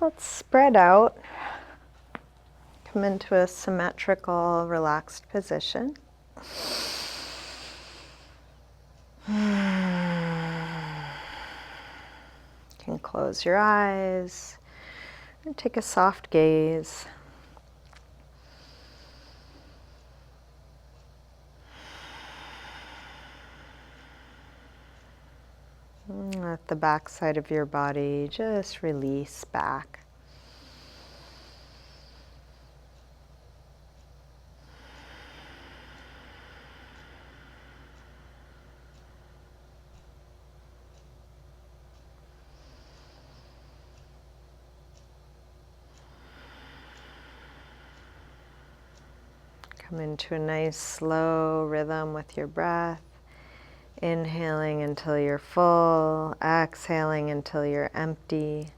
Let's spread out. Come into a symmetrical, relaxed position. You can close your eyes and take a soft gaze. Let the back side of your body just release back. Come into a nice slow rhythm with your breath. Inhaling until you're full, exhaling until you're empty.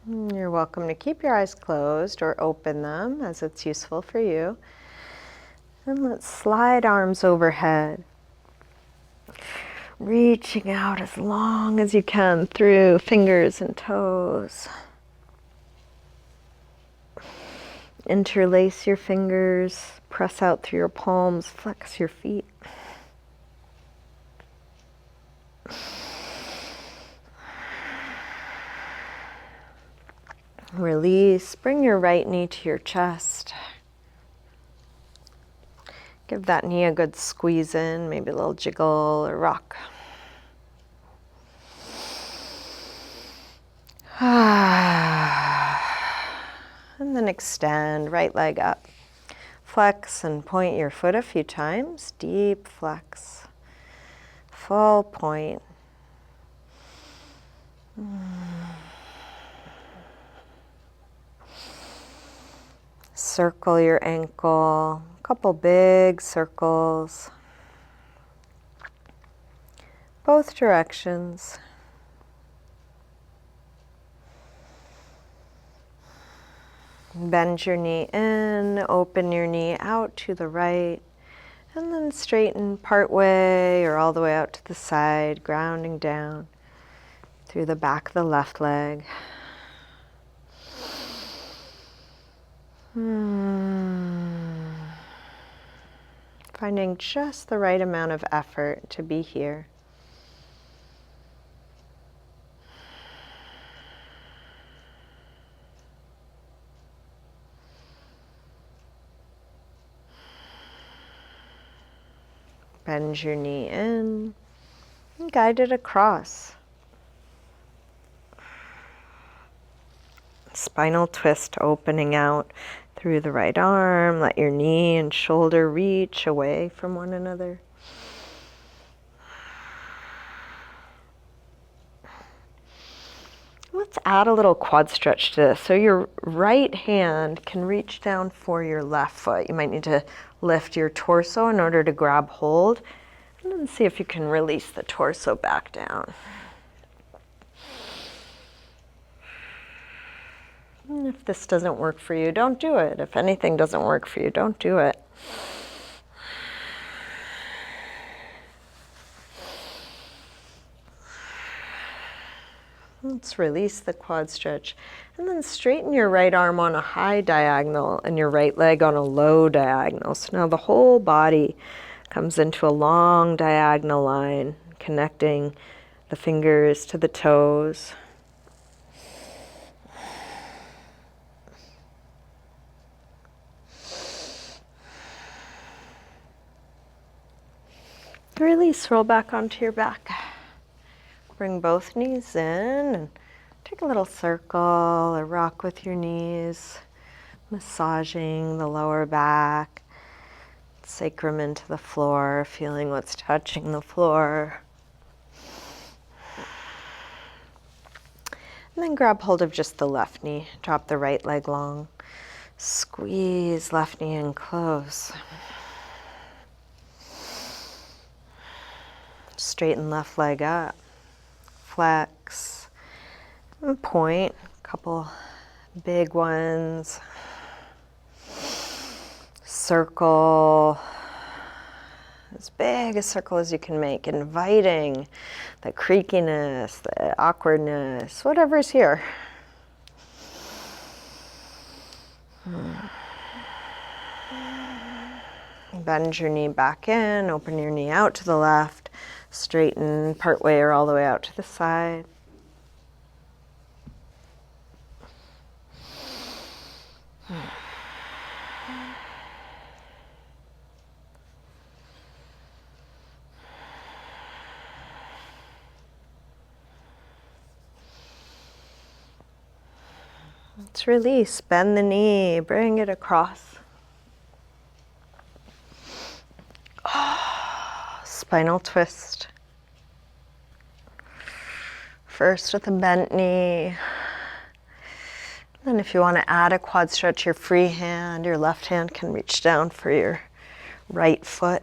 You're welcome to keep your eyes closed or open them as it's useful for you. And let's slide arms overhead, reaching out as long as you can through fingers and toes. Interlace your fingers, press out through your palms, flex your feet. Release, bring your right knee to your chest. Give that knee a good squeeze in, maybe a little jiggle or rock. And then extend, right leg up. Flex and point your foot a few times. Deep flex. Full point. Circle your ankle, a couple big circles, both directions. Bend your knee in, open your knee out to the right, and then straighten part way or all the way out to the side, grounding down through the back of the left leg. Finding just the right amount of effort to be here. Bend your knee in and guide it across. Spinal twist opening out through the right arm. Let your knee and shoulder reach away from one another. Let's add a little quad stretch to this. So your right hand can reach down for your left foot. You might need to lift your torso in order to grab hold. And then see if you can release the torso back down. And if this doesn't work for you, don't do it. If anything doesn't work for you, don't do it. Let's release the quad stretch. And then straighten your right arm on a high diagonal and your right leg on a low diagonal. So now the whole body comes into a long diagonal line, connecting the fingers to the toes. Release, roll back onto your back. Bring both knees in and take a little circle or rock with your knees, massaging the lower back, sacrum into the floor, feeling what's touching the floor. And then grab hold of just the left knee, drop the right leg long, squeeze left knee in close. Straighten left leg up. Flex. And point. A couple big ones. Circle. As big a circle as you can make. Inviting the creakiness, the awkwardness, whatever's here. Bend your knee back in, open your knee out to the left, straighten part way or all the way out to the side. Let's release, bend the knee, bring it across. Spinal twist. First with a bent knee. Then if you want to add a quad stretch, your free hand, your left hand can reach down for your right foot.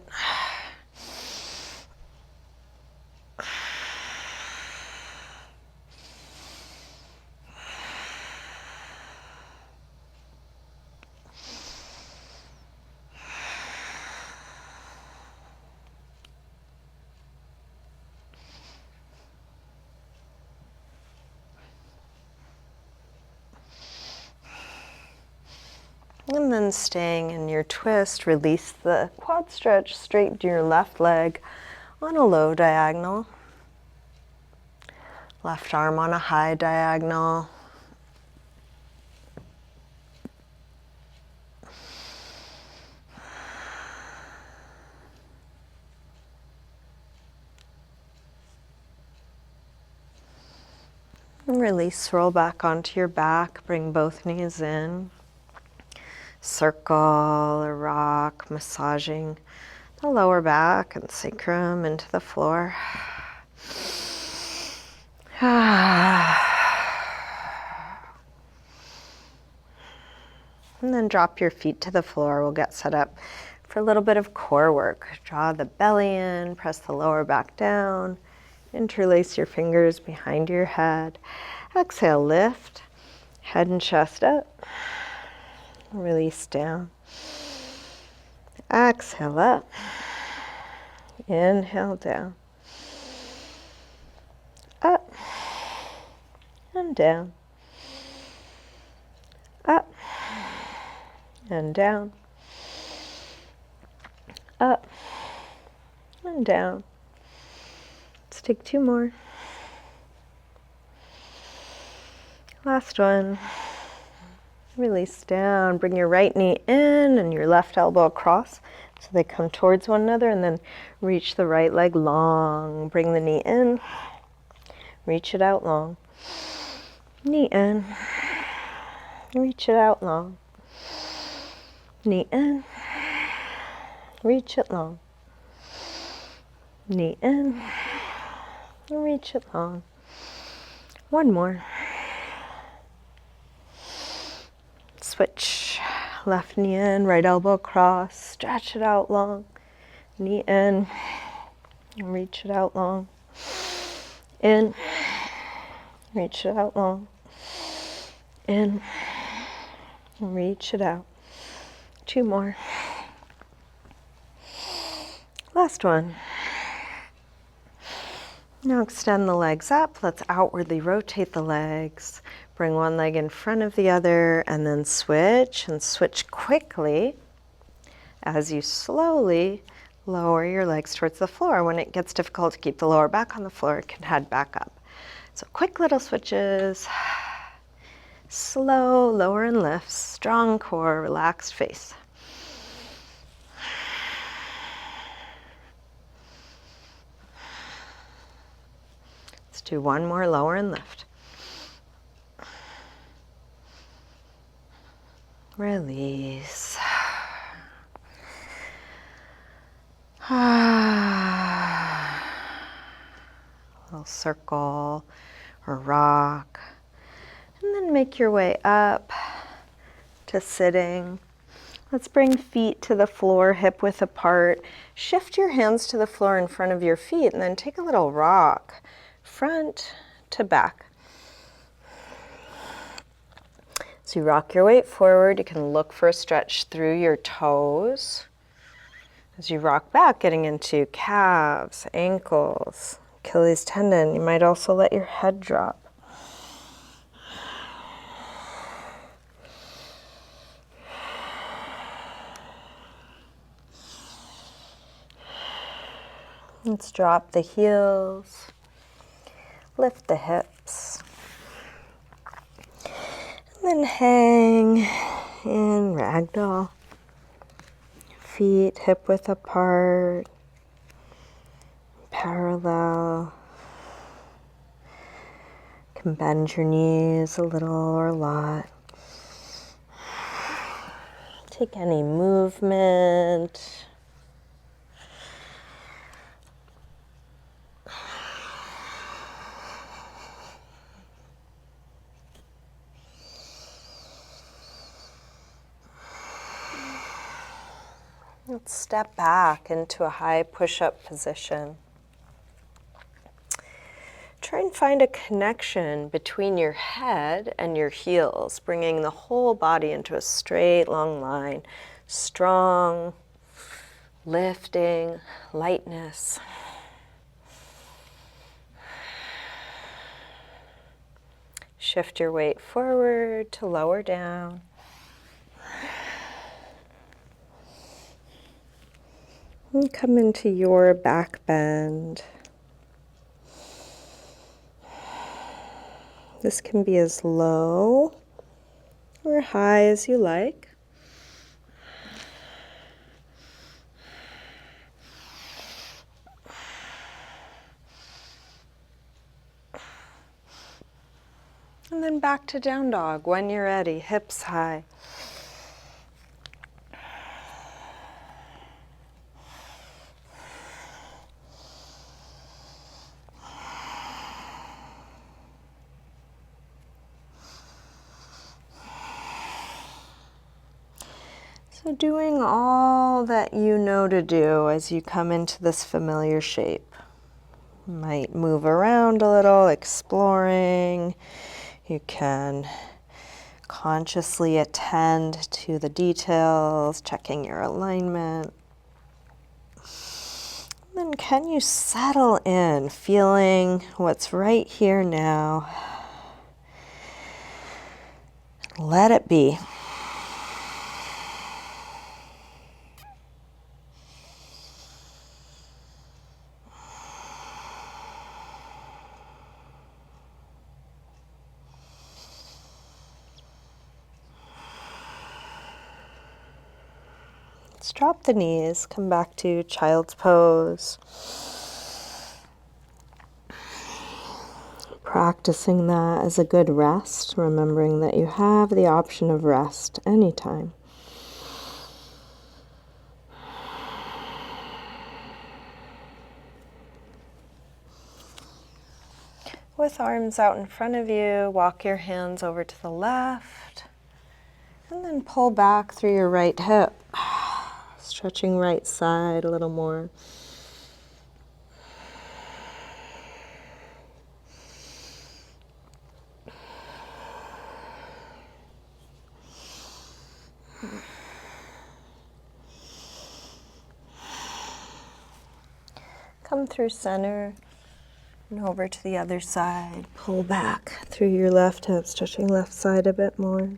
And then staying in your twist, release the quad stretch, straighten your left leg on a low diagonal. Left arm on a high diagonal. And release, roll back onto your back, bring both knees in. Circle or rock, massaging the lower back and sacrum into the floor. And then drop your feet to the floor. We'll get set up for a little bit of core work. Draw the belly in, press the lower back down, interlace your fingers behind your head. Exhale, lift, head and chest up. Release down. Exhale up. Inhale down. Up and down. Up and down. Up and down. Let's take two more. Last one. Release down, bring your right knee in and your left elbow across so they come towards one another, and then reach the right leg long. Bring the knee in, reach it out long. Knee in, reach it out long. Knee in, reach it long. Knee in, reach it long. One more. Switch, left knee in, right elbow across, stretch it out long. Knee in, reach it out long. In, reach it out long. In, reach it out. Two more. Last one. Now extend the legs up. Let's outwardly rotate the legs. Bring one leg in front of the other and then switch, and switch quickly as you slowly lower your legs towards the floor. When it gets difficult to keep the lower back on the floor, it can head back up. So quick little switches. Slow lower and lifts, strong core, relaxed face. Let's do one more lower and lift. Release. Little circle or rock. And then make your way up to sitting. Let's bring feet to the floor, hip width apart. Shift your hands to the floor in front of your feet and then take a little rock, front to back. As you rock your weight forward, you can look for a stretch through your toes. As you rock back, getting into calves, ankles, Achilles tendon. You might also let your head drop. Let's drop the heels, lift the hips, and then hang in ragdoll. Feet hip width apart, parallel. You can bend your knees a little or a lot. Take any movement. Let's step back into a high push-up position. Try and find a connection between your head and your heels, bringing the whole body into a straight, long line. Strong, lifting, lightness. Shift your weight forward to lower down. And come into your back bend. This can be as low or high as you like. And then back to down dog when you're ready, hips high. So doing all that you know to do as you come into this familiar shape. You might move around a little, exploring. You can consciously attend to the details, checking your alignment. Then can you settle in, feeling what's right here now? Let it be. Let's drop the knees, come back to child's pose. Practicing that as a good rest, remembering that you have the option of rest anytime. With arms out in front of you, walk your hands over to the left, and then pull back through your right hip. Stretching right side a little more. Come through center and over to the other side. Pull back through your left hip, stretching left side a bit more.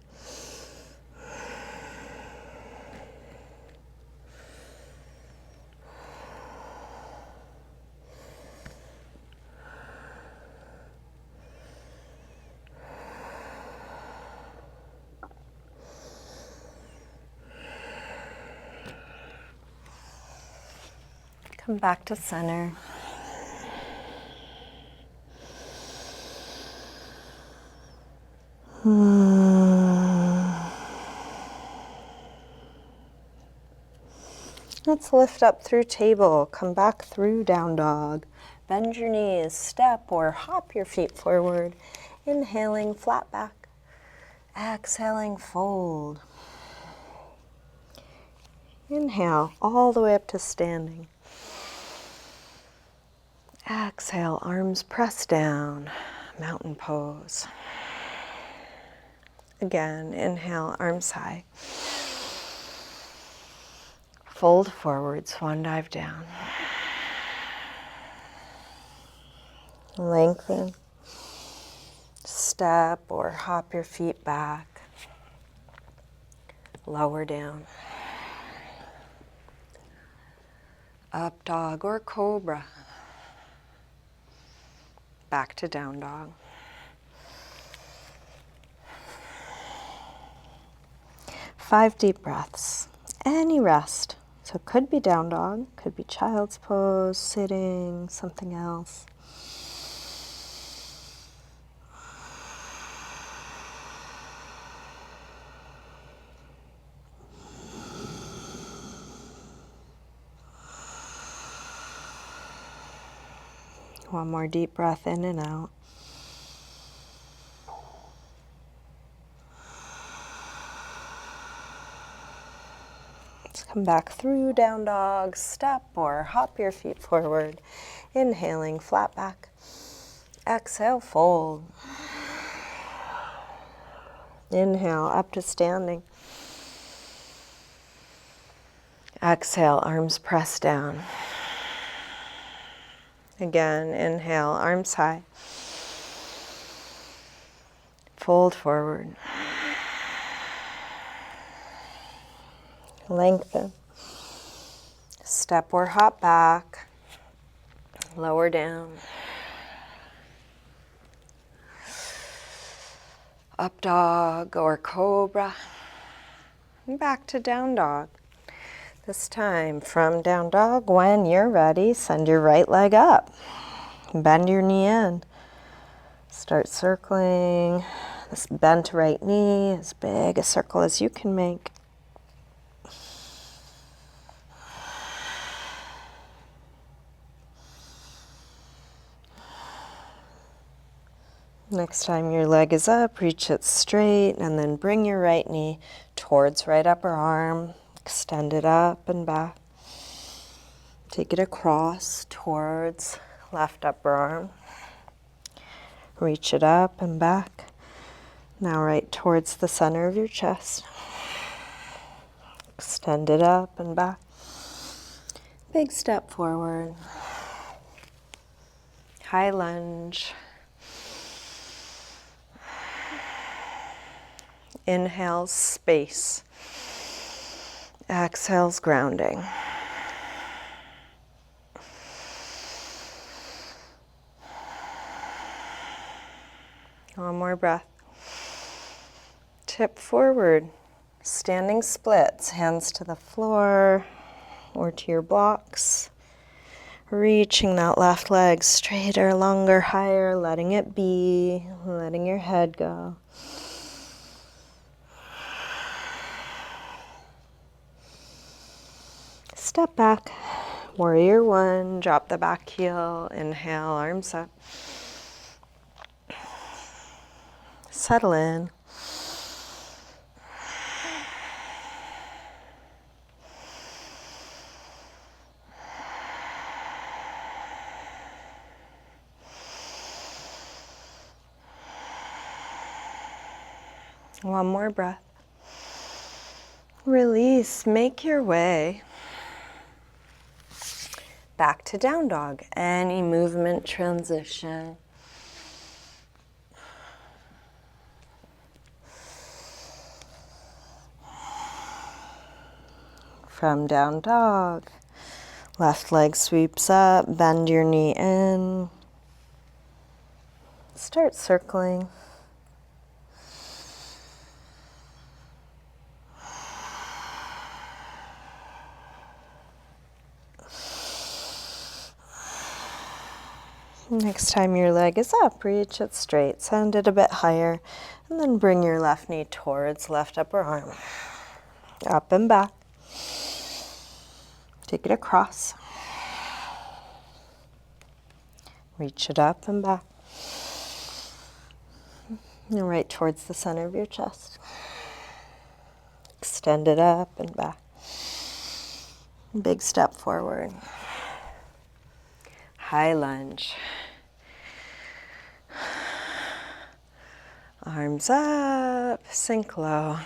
Come back to center. Let's lift up through table. Come back through down dog. Bend your knees, step or hop your feet forward. Inhaling, flat back. Exhaling, fold. Inhale all the way up to standing. Exhale, arms press down, mountain pose. Again, inhale, arms high. Fold forward, swan dive down. Lengthen. Step or hop your feet back. Lower down. Up dog or cobra. Back to down dog. 5 deep breaths. Any rest. So it could be down dog, could be child's pose, sitting, something else. One more deep breath in and out. Let's come back through down dog, step or hop your feet forward. Inhaling, flat back. Exhale, fold. Inhale, up to standing. Exhale, arms press down. Again, inhale, arms high. Fold forward. Lengthen. Step or hop back. Lower down. Up dog or cobra. And back to down dog. This time from down dog, when you're ready, send your right leg up. Bend your knee in. Start circling this bent right knee, as big a circle as you can make. Next time your leg is up, reach it straight and then bring your right knee towards right upper arm. Extend it up and back. Take it across towards left upper arm. Reach it up and back. Now right towards the center of your chest. Extend it up and back. Big step forward. High lunge. Inhales, space. Exhales, grounding. One more breath. Tip forward. Standing splits, hands to the floor or to your blocks. Reaching that left leg straighter, longer, higher, letting it be, letting your head go. Step back, warrior one, drop the back heel, inhale, arms up. Settle in. One more breath. Release, make your way back to down dog. Any movement transition. From down dog, left leg sweeps up, bend your knee in. Start circling. Next time your leg is up, reach it straight, send it a bit higher, and then bring your left knee towards left upper arm. Up and back. Take it across. Reach it up and back. And right towards the center of your chest. Extend it up and back. Big step forward. High lunge. Arms up, sink low.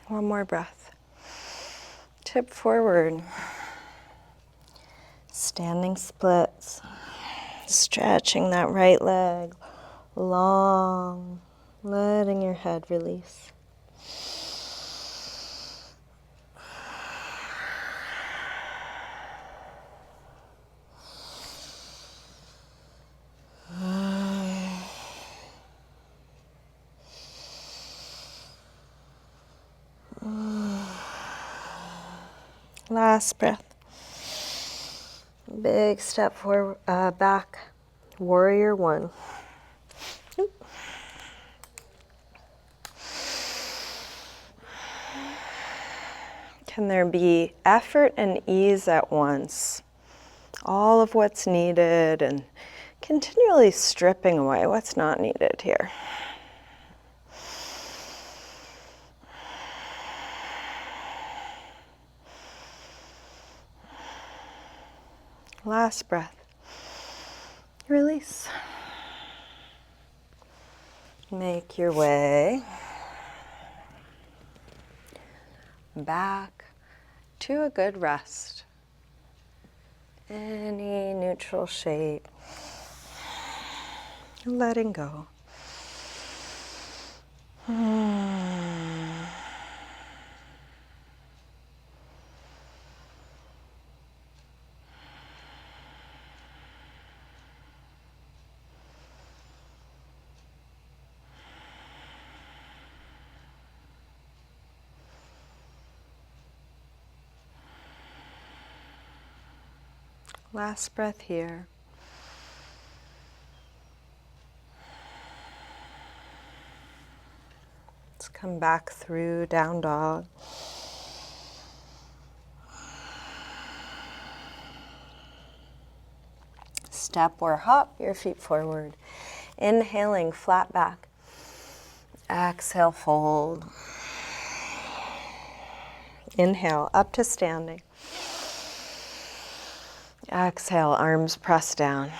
One more breath. Tip forward. Standing splits. Stretching that right leg long, letting your head release. Last breath. Big step forward, back. Warrior one. Oop. Can there be effort and ease at once? All of what's needed and continually stripping away what's not needed here. Last breath. Release. Make your way back to a good rest. Any neutral shape. Letting go. Last breath here. Let's come back through down dog. Step or hop your feet forward. Inhaling, flat back. Exhale, fold. Inhale, up to standing. Exhale, arms press down.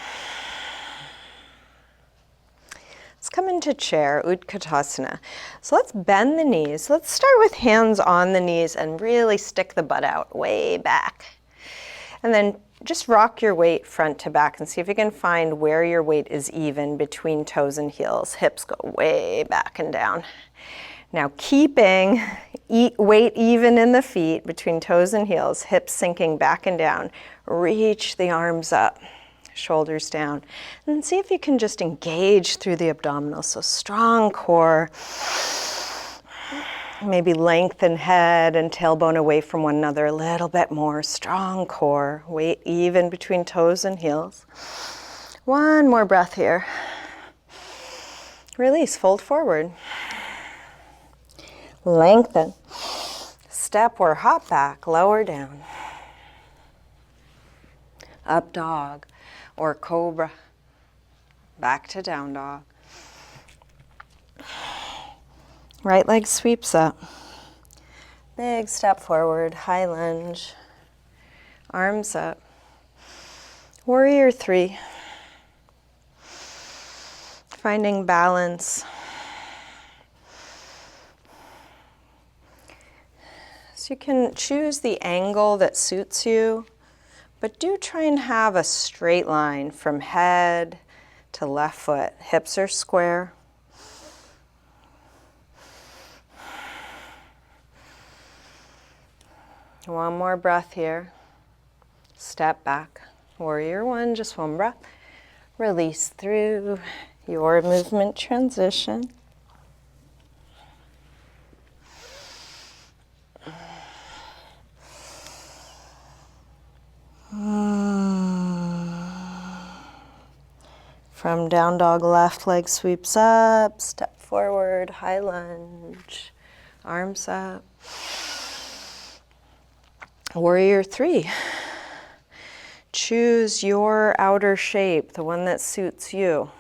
Let's come into chair, Utkatasana. So let's bend the knees. Let's start with hands on the knees and really stick the butt out way back. And then just rock your weight front to back and see if you can find where your weight is even between toes and heels. Hips go way back and down. Now keeping weight even in the feet between toes and heels, hips sinking back and down. Reach the arms up, shoulders down. And see if you can just engage through the abdominals. So strong core. Maybe lengthen head and tailbone away from one another a little bit more. Strong core. Weight even between toes and heels. One more breath here. Release, fold forward. Lengthen. Step or hop back, lower down. Up dog or cobra. Back to down dog. Right leg sweeps up. Big step forward, high lunge. Arms up. Warrior three. Finding balance. So you can choose the angle that suits you, but do try and have a straight line from head to left foot. Hips are square. One more breath here. Step back. Warrior one, just one breath. Release through your movement transition. From down dog, left leg sweeps up, step forward, high lunge, arms up. Warrior 3. Choose your outer shape, the one that suits you.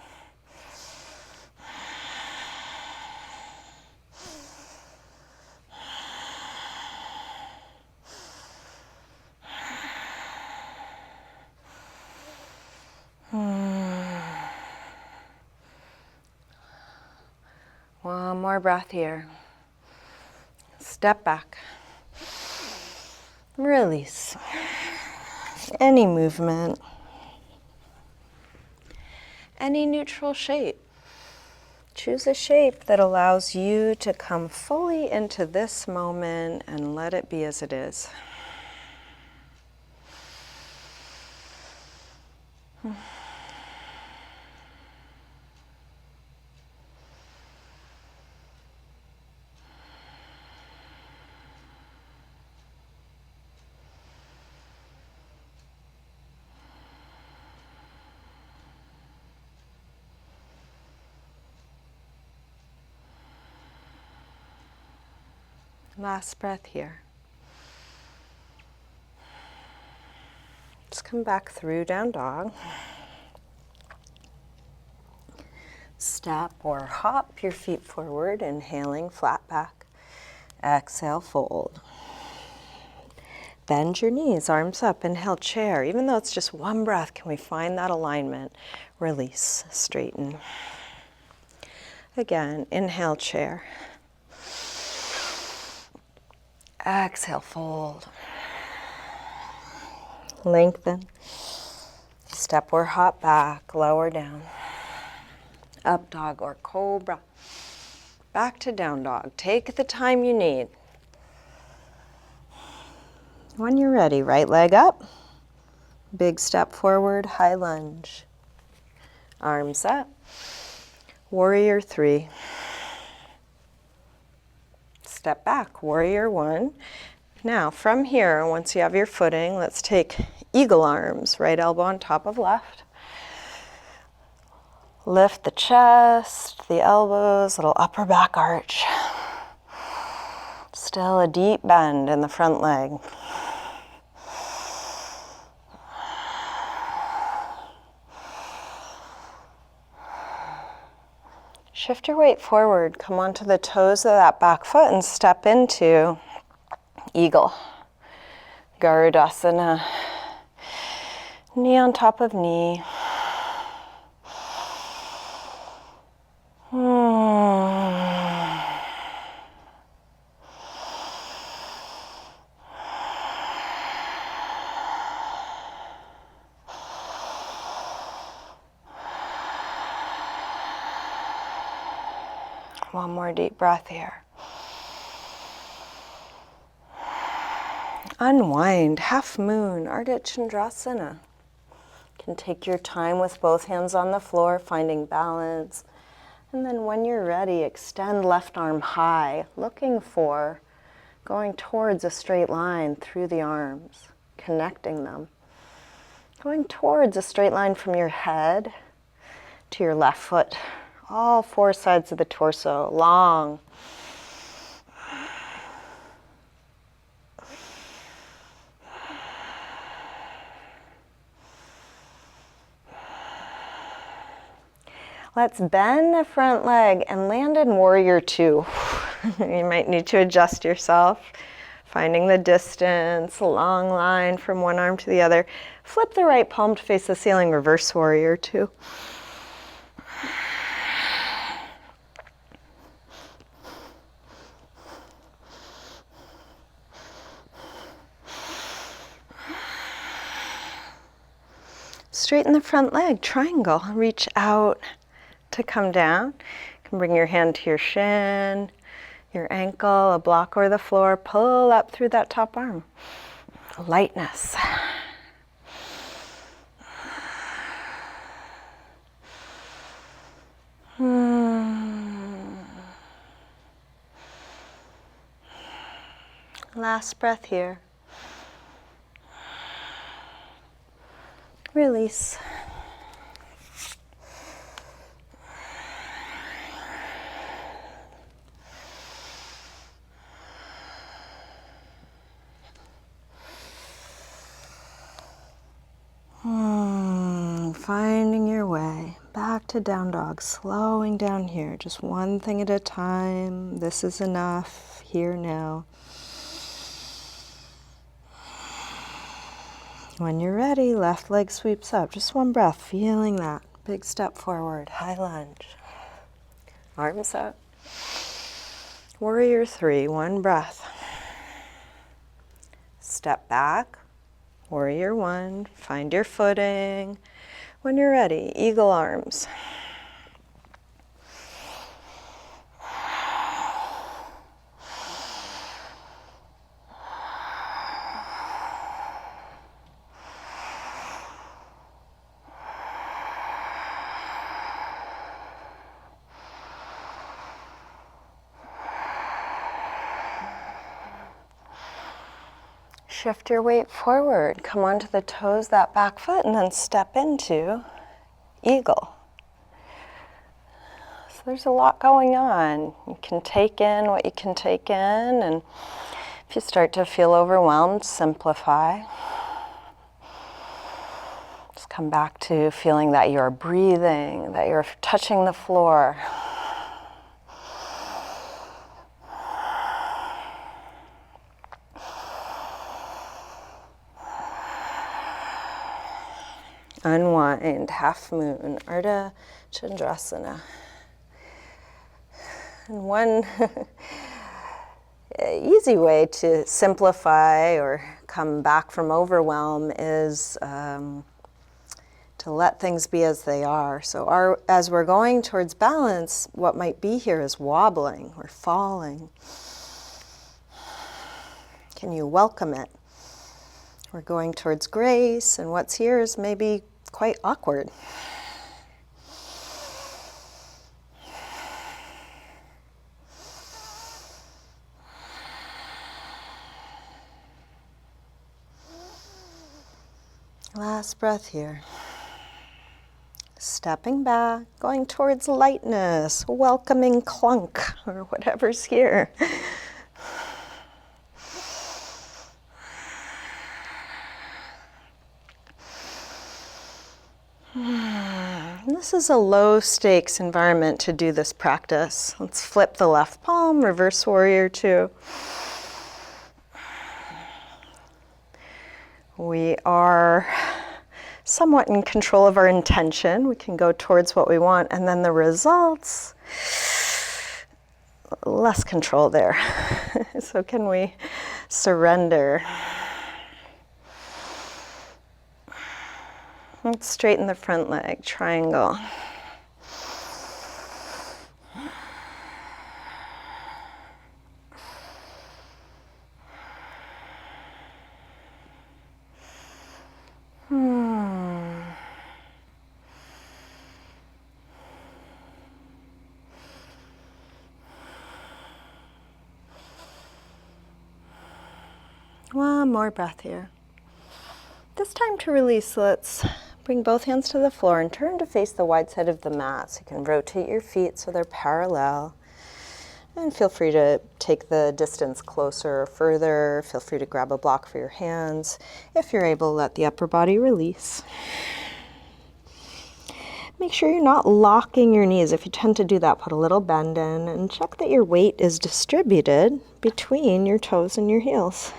One more breath here. Step back. Release. Any movement. Any neutral shape. Choose a shape that allows you to come fully into this moment and let it be as it is. Last breath here. Just come back through down dog. Step or hop your feet forward, inhaling, flat back. Exhale, fold. Bend your knees, arms up, inhale, chair. Even though it's just one breath, can we find that alignment? Release, straighten. Again, inhale, chair. Exhale, fold. Lengthen. Step or hop back, lower down. Up dog or cobra. Back to down dog. Take the time you need. When you're ready, right leg up. Big step forward, high lunge. Arms up. Warrior 3. Step back, warrior 1. Now from here, once you have your footing, let's take eagle arms, right elbow on top of left. Lift the chest, the elbows, little upper back arch. Still a deep bend in the front leg. Shift your weight forward, come onto the toes of that back foot and step into eagle. Garudasana. Knee on top of knee. One more deep breath here. Unwind, half moon, Ardha Chandrasana. You can take your time with both hands on the floor, finding balance. And then when you're ready, extend left arm high, looking for, going towards a straight line through the arms, connecting them. Going towards a straight line from your head to your left foot. All 4 sides of the torso, long. Let's bend the front leg and land in warrior 2. You might need to adjust yourself, finding the distance, a long line from one arm to the other. Flip the right palm to face the ceiling, reverse warrior 2. Straighten the front leg, triangle, reach out to come down. You can bring your hand to your shin, your ankle, a block or the floor, pull up through that top arm. Lightness. Last breath here. Release. finding your way back to down dog, slowing down here, just one thing at a time. This is enough here now. When you're ready, left leg sweeps up, just one breath, feeling that. Big step forward, high lunge. Arms up. Warrior three, one breath. Step back, warrior one, find your footing. When you're ready, eagle arms. Shift your weight forward, come onto the toes, that back foot, and then step into eagle. So there's a lot going on. You can take in what you can take in, and if you start to feel overwhelmed, simplify. Just come back to feeling that you're breathing, that you're touching the floor. Unwind, half moon, Ardha Chandrasana. And one easy way to simplify or come back from overwhelm is to let things be as they are. So as we're going towards balance, what might be here is wobbling or falling. Can you welcome it? We're going towards grace, and what's here is maybe quite awkward. Last breath here. Stepping back, going towards lightness, welcoming clunk, or whatever's here. This is a low stakes environment to do this practice. Let's flip the left palm, reverse warrior two. We are somewhat in control of our intention. We can go towards what we want, and then the results, less control there. So can we surrender? Let's straighten the front leg, triangle. One more breath here. This time to release, let's bring both hands to the floor and turn to face the wide side of the mat. So you can rotate your feet so they're parallel. And feel free to take the distance closer or further. Feel free to grab a block for your hands. If you're able, let the upper body release. Make sure you're not locking your knees. If you tend to do that, put a little bend in and check that your weight is distributed between your toes and your heels.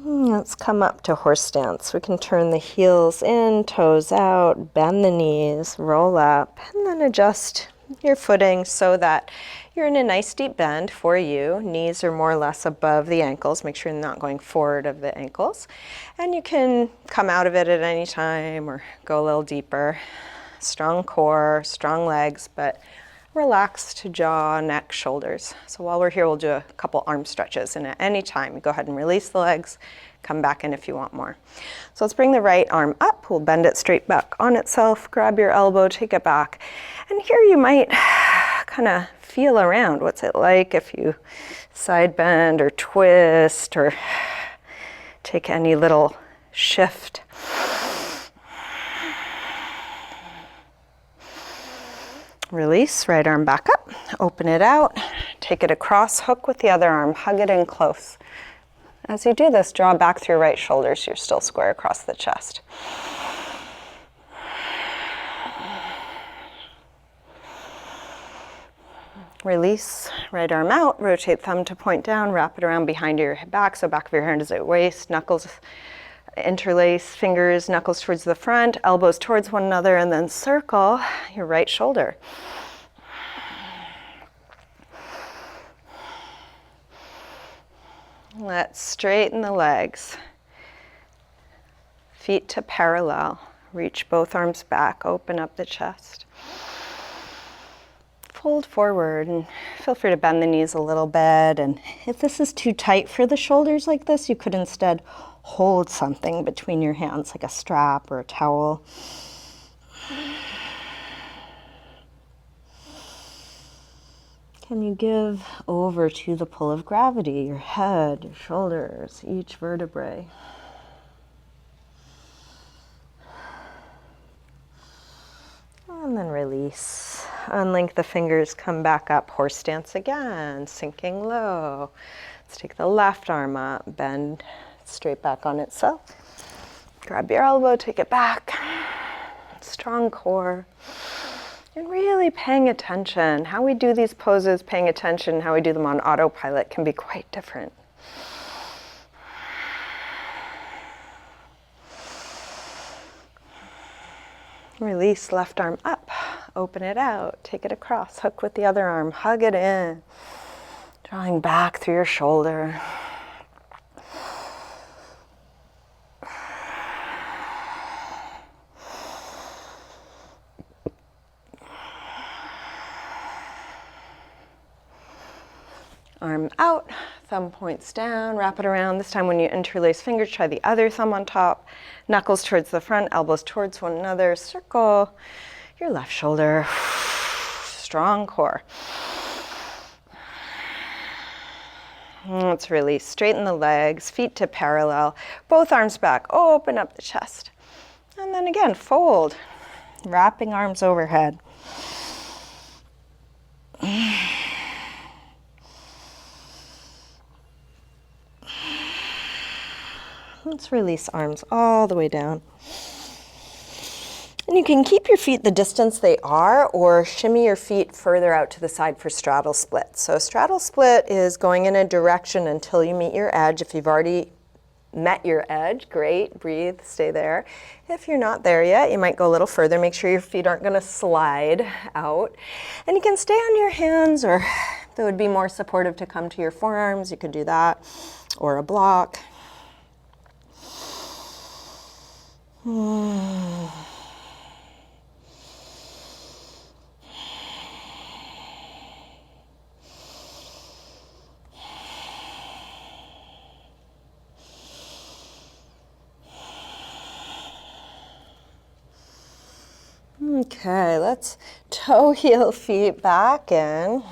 Let's come up to horse stance. We can turn the heels in, toes out, bend the knees, roll up, and then adjust your footing so that you're in a nice deep bend for you. Knees are more or less above the ankles. Make sure you're not going forward of the ankles. And you can come out of it at any time or go a little deeper. Strong core, strong legs, but relaxed jaw, neck, shoulders. So while we're here, we'll do a couple arm stretches. And at any time, go ahead and release the legs. Come back in if you want more. So let's bring the right arm up. We'll bend it straight back on itself. Grab your elbow, take it back. And here you might kind of feel around. What's it like if you side bend or twist or take any little shift? Release, right arm back up, open it out, take it across, hook with the other arm, hug it in close. As you do this, draw back through your right shoulder so you're still square across the chest. Release, right arm out, rotate thumb to point down, wrap it around behind your back, so back of your hand is at waist, knuckles interlace, fingers, knuckles towards the front, elbows towards one another, and then circle your right shoulder. Let's straighten the legs. Feet to parallel. Reach both arms back, open up the chest. Fold forward and feel free to bend the knees a little bit. And if this is too tight for the shoulders like this, you could instead hold something between your hands, like a strap or a towel. Can you give over to the pull of gravity, your head, your shoulders, each vertebrae? And then release. Unlink the fingers, come back up. Horse stance again, sinking low. Let's take the left arm up, bend straight back on itself. Grab your elbow, take it back. Strong core. And really paying attention. How we do these poses, paying attention, how we do them on autopilot can be quite different. Release, left arm up, open it out, take it across, hook with the other arm, hug it in, drawing back through your shoulder. Arm out, thumb points down, wrap it around. This time when you interlace fingers, try the other thumb on top. Knuckles towards the front, elbows towards one another. Circle your left shoulder. Strong core. Let's release. Straighten the legs, feet to parallel. Both arms back, open up the chest. And then again, fold. Wrapping arms overhead. Let's release arms all the way down. And you can keep your feet the distance they are or shimmy your feet further out to the side for straddle split. So straddle split is going in a direction until you meet your edge. If you've already met your edge, great, breathe, stay there. If you're not there yet, you might go a little further. Make sure your feet aren't going to slide out. And you can stay on your hands, or if it would be more supportive to come to your forearms, you could do that, or a block. Okay, let's toe heel feet back in.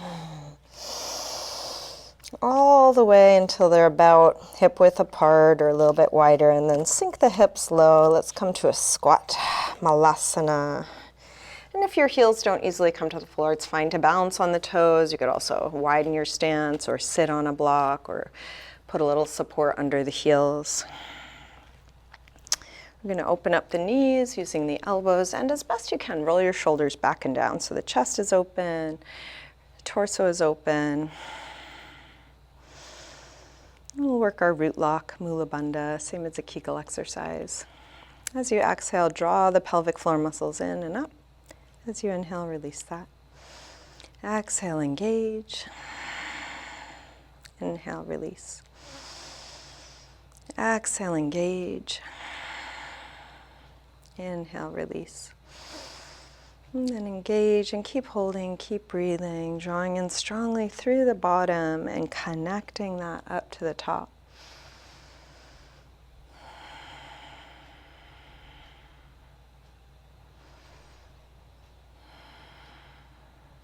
All the way until they're about hip width apart or a little bit wider, and then sink the hips low. Let's come to a squat, malasana. And if your heels don't easily come to the floor, it's fine to balance on the toes. You could also widen your stance or sit on a block or put a little support under the heels. We're going to open up the knees using the elbows, and as best you can, roll your shoulders back and down so the chest is open, the torso is open. We'll work our root lock, Mula Bandha, same as a Kegel exercise. As you exhale, draw the pelvic floor muscles in and up. As you inhale, release that. Exhale, engage. Inhale, release. Exhale, engage. Inhale, release. And then engage and keep holding, keep breathing, drawing in strongly through the bottom and connecting that up to the top.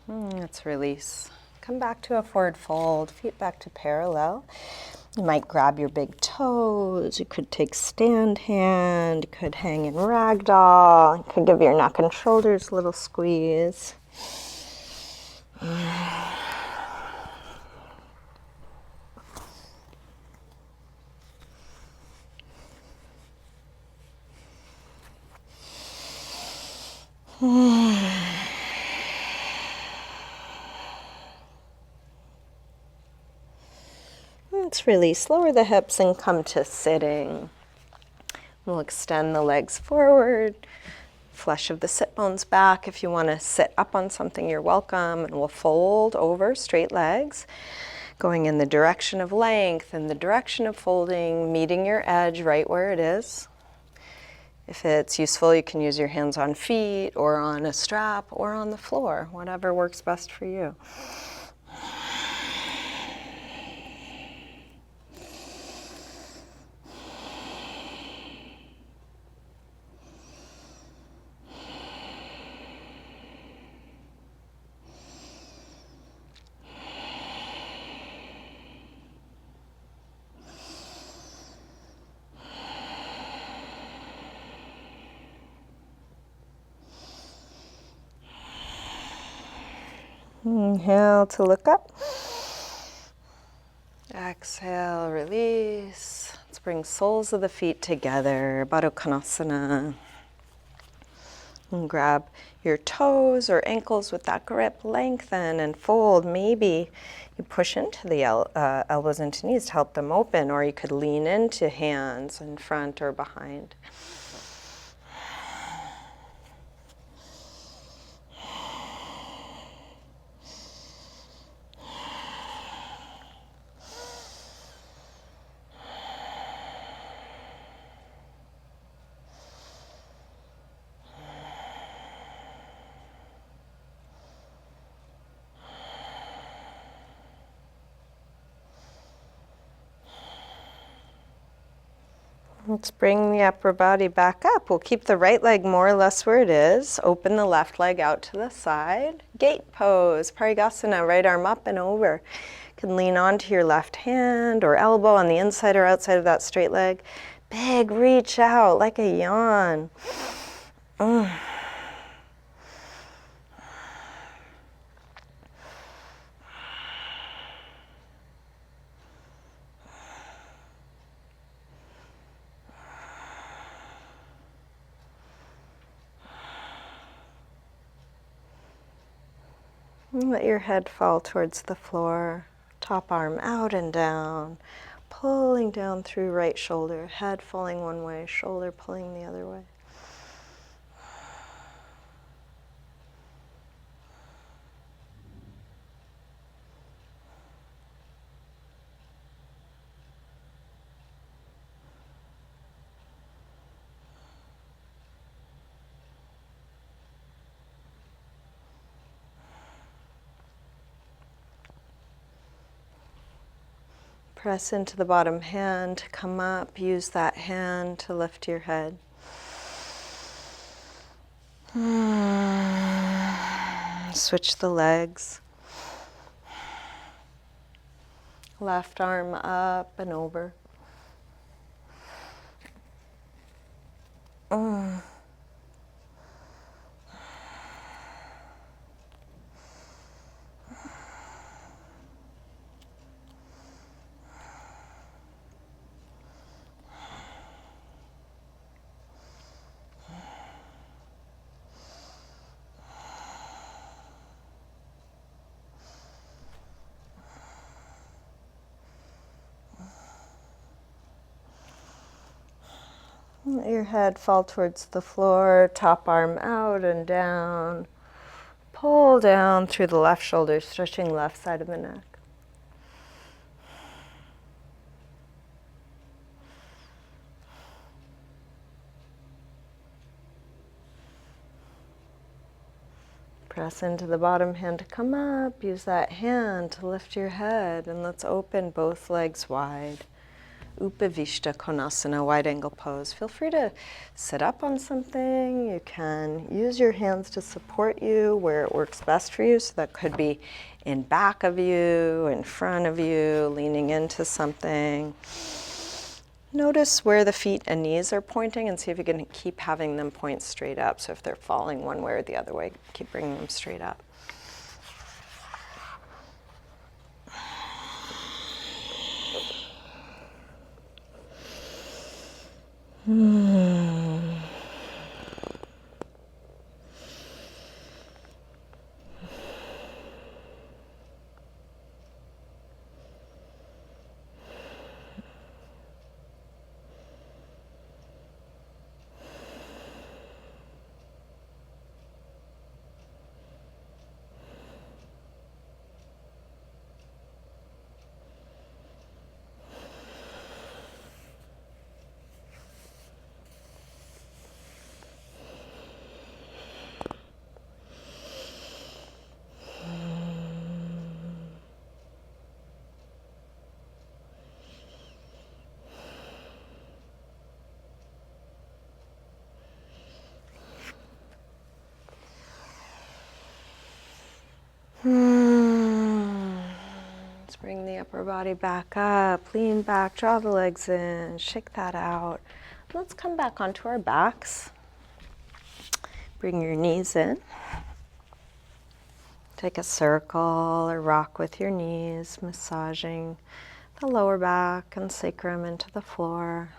Let's release. Come back to a forward fold, feet back to parallel. You might grab your big toes. You could take stand hand. You could hang in ragdoll. You could give your neck and shoulders a little squeeze. Let's release. Lower the hips and come to sitting. We'll extend the legs forward. Flesh of the sit bones back. If you want to sit up on something, you're welcome. And we'll fold over, straight legs, going in the direction of length and the direction of folding, meeting your edge right where it is. If it's useful, you can use your hands on feet or on a strap or on the floor, whatever works best for you. Inhale to look up. Exhale, release. Let's bring soles of the feet together, Baddha Konasana. And grab your toes or ankles with that grip, lengthen and fold. Maybe you push into the elbows into knees to help them open, or you could lean into hands in front or behind. Let's bring the upper body back up. We'll keep the right leg more or less where it is. Open the left leg out to the side. Gate pose, Parigasana, right arm up and over. You can lean onto your left hand or elbow on the inside or outside of that straight leg. Big reach out like a yawn. And let your head fall towards the floor, top arm out and down, pulling down through right shoulder, head falling one way, shoulder pulling the other way. Press into the bottom hand, come up, use that hand to lift your head. Switch the legs. Left arm up and over. Let your head fall towards the floor, top arm out and down. Pull down through the left shoulder, stretching left side of the neck. Press into the bottom hand to come up. Use that hand to lift your head, and let's open both legs wide. Upavishta Konasana, wide angle pose. Feel free to sit up on something. You can use your hands to support you where it works best for you. So that could be in back of you, in front of you, leaning into something. Notice where the feet and knees are pointing and see if you can keep having them point straight up. So if they're falling one way or the other way, keep bringing them straight up. Let's bring the upper body back up, lean back, draw the legs in, shake that out. Let's come back onto our backs. Bring your knees in. Take a circle or rock with your knees, massaging the lower back and sacrum into the floor.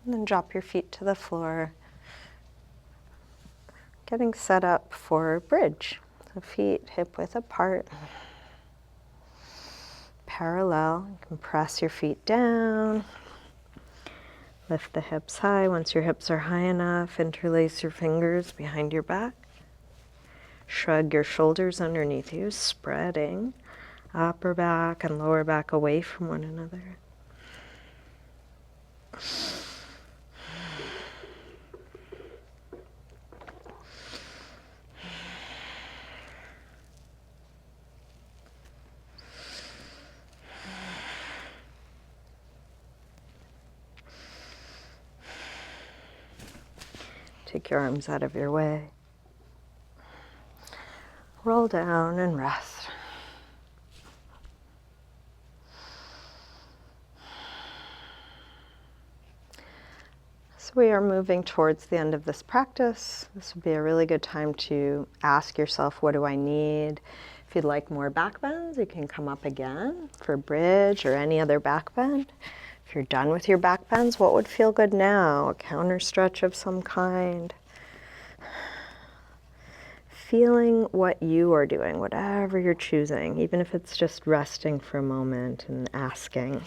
And then drop your feet to the floor. Getting set up for bridge. So feet hip width apart. Parallel. You can press your feet down. Lift the hips high. Once your hips are high enough, interlace your fingers behind your back. Shrug your shoulders underneath you, spreading upper back and lower back away from one another. Take your arms out of your way. Roll down and rest. So we are moving towards the end of this practice. This would be a really good time to ask yourself, what do I need? If you'd like more back bends, you can come up again for bridge or any other back bend. If you're done with your back bends, what would feel good now? A counter stretch of some kind. Feeling what you are doing, whatever you're choosing, even if it's just resting for a moment and asking.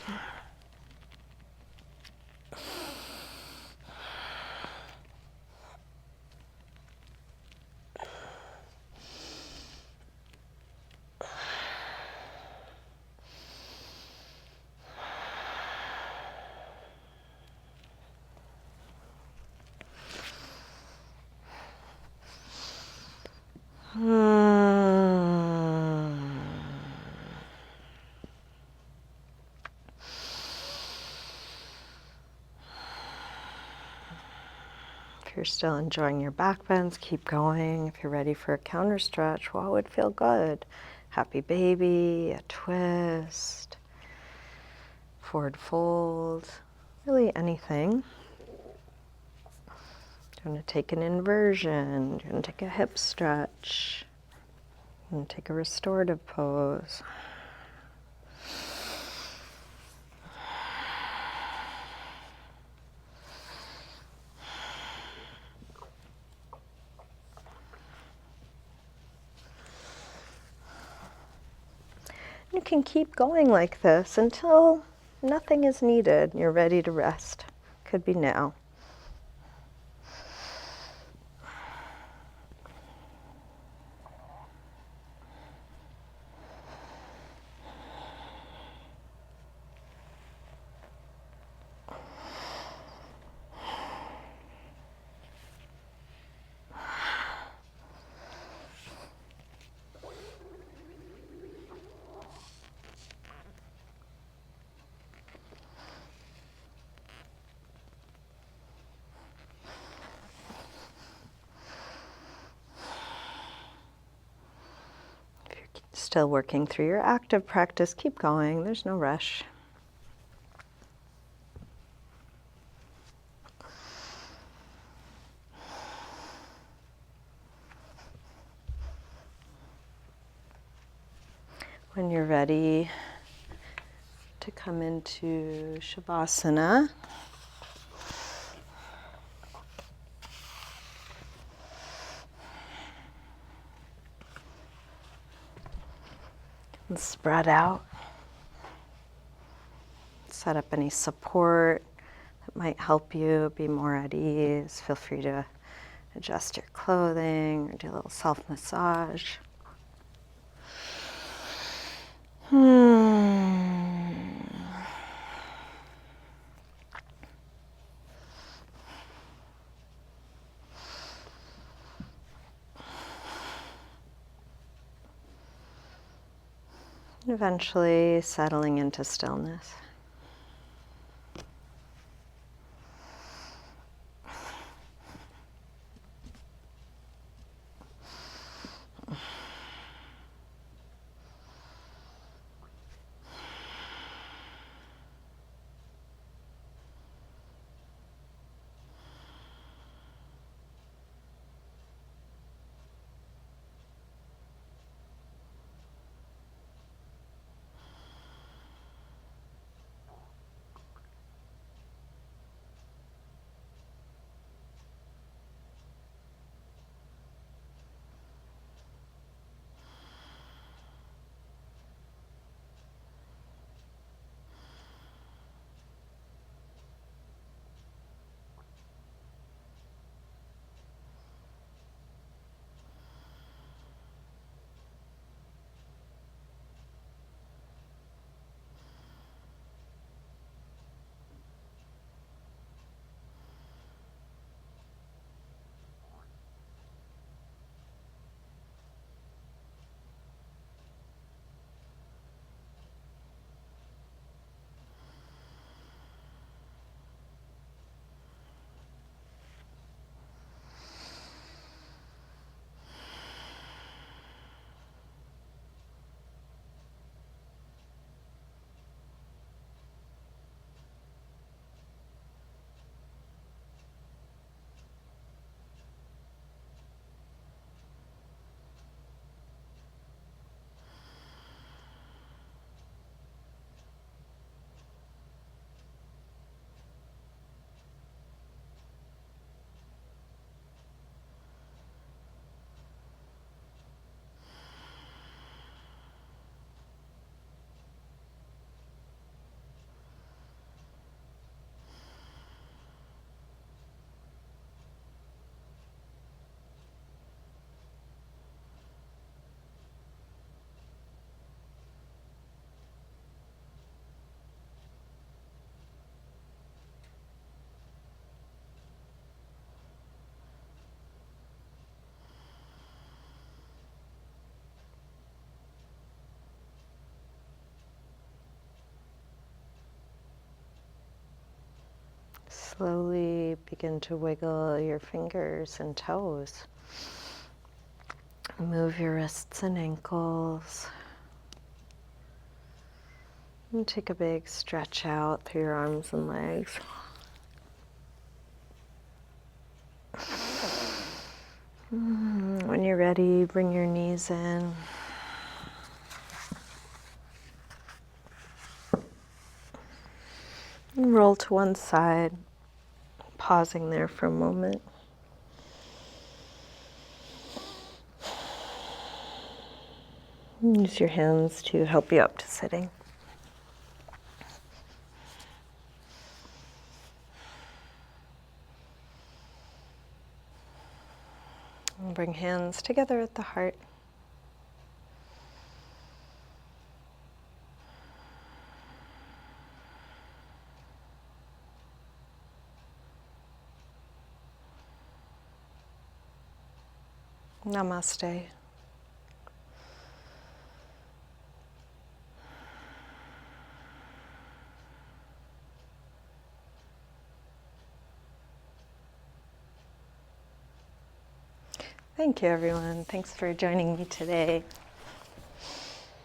If you're still enjoying your back bends, keep going. If you're ready for a counter stretch, what would feel good? Happy baby, a twist, forward fold, really anything. You're going to take an inversion, you're going to take a hip stretch, you're going to take a restorative pose. You can keep going like this until nothing is needed. You're ready to rest. Could be now. still working through your active practice, keep going. There's no rush. When you're ready to come into Shavasana, and spread out. Set up any support that might help you be more at ease. Feel free to adjust your clothing or do a little self-massage. Eventually settling into stillness. Slowly begin to wiggle your fingers and toes. Move your wrists and ankles. And take a big stretch out through your arms and legs. When you're ready, bring your knees in. And roll to one side, pausing there for a moment. Use your hands to help you up to sitting. And bring hands together at the heart. Namaste. Thank you, everyone. Thanks for joining me today.